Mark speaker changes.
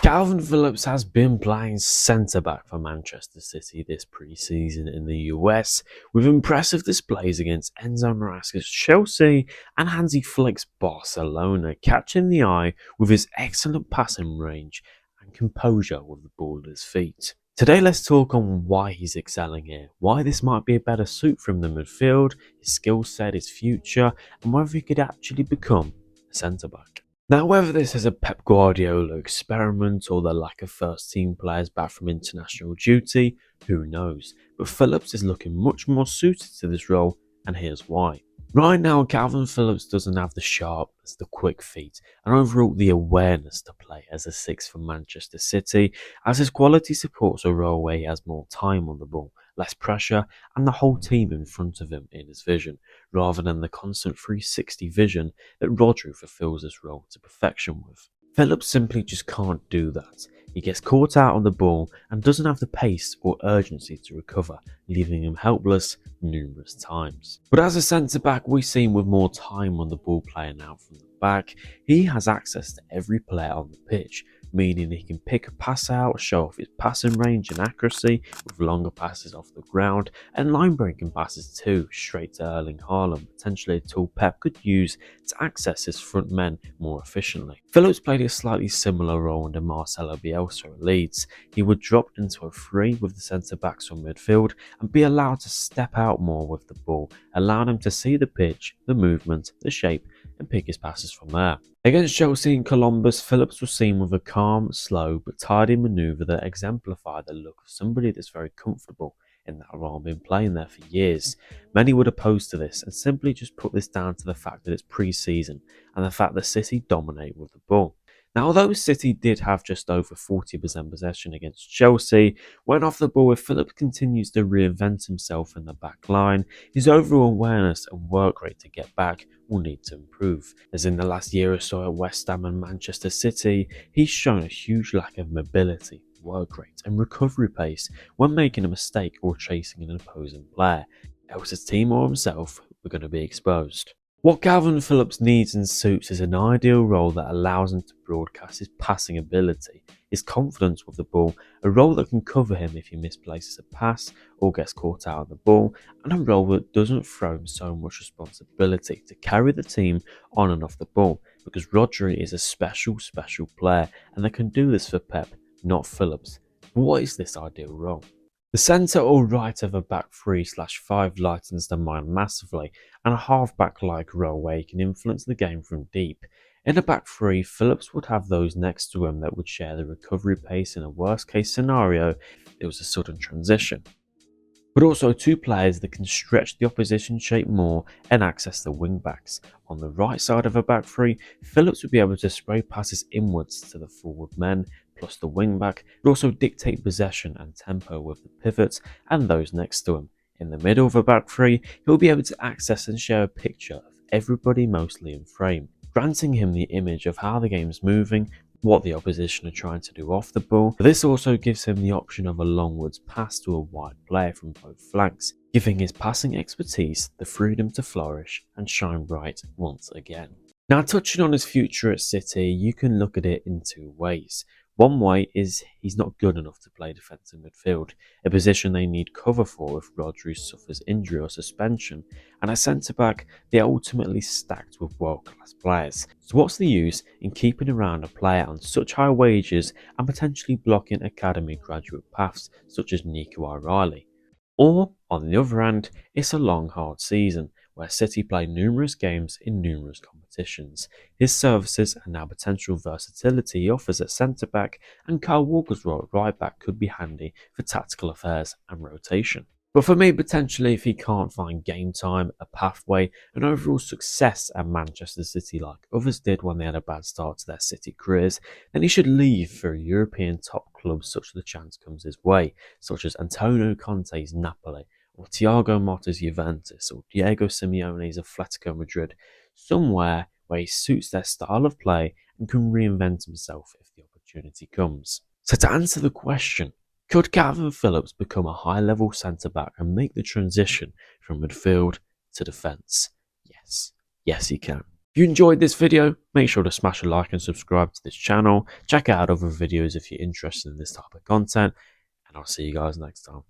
Speaker 1: Kalvin Phillips has been playing centre-back for Manchester City this pre-season in the US, with impressive displays against Enzo Maresca's Chelsea and Hansi Flick's Barcelona, catching the eye with his excellent passing range and composure with the ball at his feet. Today let's talk on why he's excelling here, why this might be a better suit from the midfield, his skill set, his future, and whether he could actually become a centre-back. Now, whether this is a Pep Guardiola experiment or the lack of first team players back from international duty, who knows, but Phillips is looking much more suited to this role, and here's why. Right now, Kalvin Phillips doesn't have the sharpness, the quick feet, and overall the awareness to play as a six for Manchester City, as his quality supports a role where he has more time on the ball, less pressure, and the whole team in front of him in his vision, rather than the constant 360 vision that Rodri fulfills this role to perfection with. Phillips simply just can't do that. He gets caught out on the ball and doesn't have the pace or urgency to recover, leaving him helpless numerous times. But as a centre-back, we see him with more time on the ball playing out from the back. He has access to every player on the pitch, meaning he can pick a pass out, show off his passing range and accuracy with longer passes off the ground, and line-breaking passes too, straight to Erling Haaland, potentially a tool Pep could use to access his front men more efficiently. Phillips played a slightly similar role under Marcelo Bielsa at Leeds. He would drop into a three with the centre-backs on midfield and be allowed to step out more with the ball, allowing him to see the pitch, the movement, the shape, and pick his passes from there. Against Chelsea and Columbus, Phillips was seen with a calm, slow, but tidy manoeuvre that exemplified the look of somebody that's very comfortable in that role and been playing there for years. Many would oppose to this and simply just put this down to the fact that it's pre-season and the fact that City dominate with the ball. Now, although City did have just over 40% possession against Chelsea, when off the ball, if Phillips continues to reinvent himself in the back line, his overall awareness and work rate to get back will need to improve. As in the last year or so at West Ham and Manchester City, he's shown a huge lack of mobility, work rate and recovery pace when making a mistake or chasing an opposing player, else his team or himself were going to be exposed. What Kalvin Phillips needs and suits is an ideal role that allows him to broadcast his passing ability, his confidence with the ball, a role that can cover him if he misplaces a pass or gets caught out of the ball, and a role that doesn't throw him so much responsibility to carry the team on and off the ball, because Rodri is a special player and they can do this for Pep, not Phillips. What is this ideal role? The centre or right of a back 3/5 lightens the mind massively, and a half-back-like role where he can influence the game from deep. In a back three, Phillips would have those next to him that would share the recovery pace in a worst-case scenario if it was a sudden transition, but also two players that can stretch the opposition shape more and access the wing-backs. On the right side of a back three, Phillips would be able to spray passes inwards to the forward men, plus the wing-back, but also dictate possession and tempo with the pivots and those next to him. In the middle of a back three, he'll be able to access and share a picture of everybody mostly in frame, granting him the image of how the game's moving, what the opposition are trying to do off the ball. But this also gives him the option of a longwards pass to a wide player from both flanks, giving his passing expertise the freedom to flourish and shine bright once again. Now, touching on his future at City, you can look at it in two ways. One way is he's not good enough to play defensive midfield, a position they need cover for if Rodri suffers injury or suspension, and at centre-back they're ultimately stacked with world-class players. So what's the use in keeping around a player on such high wages and potentially blocking academy graduate paths such as Nico O'Reilly? Or, on the other hand, it's a long hard season, where City play numerous games in numerous competitions. His services and now potential versatility he offers at centre-back and Kyle Walker's role at right-back could be handy for tactical affairs and rotation. But for me, potentially, if he can't find game time, a pathway, and overall success at Manchester City like others did when they had a bad start to their City careers, then he should leave for a European top club such that the chance comes his way, such as Antonio Conte's Napoli, or Thiago Motta's Juventus, or Diego Simeone's Atletico Madrid, somewhere where he suits their style of play and can reinvent himself if the opportunity comes. So to answer the question, could Kalvin Phillips become a high-level centre-back and make the transition from midfield to defence? Yes. Yes, he can. If you enjoyed this video, make sure to smash a like and subscribe to this channel. Check out other videos if you're interested in this type of content, and I'll see you guys next time.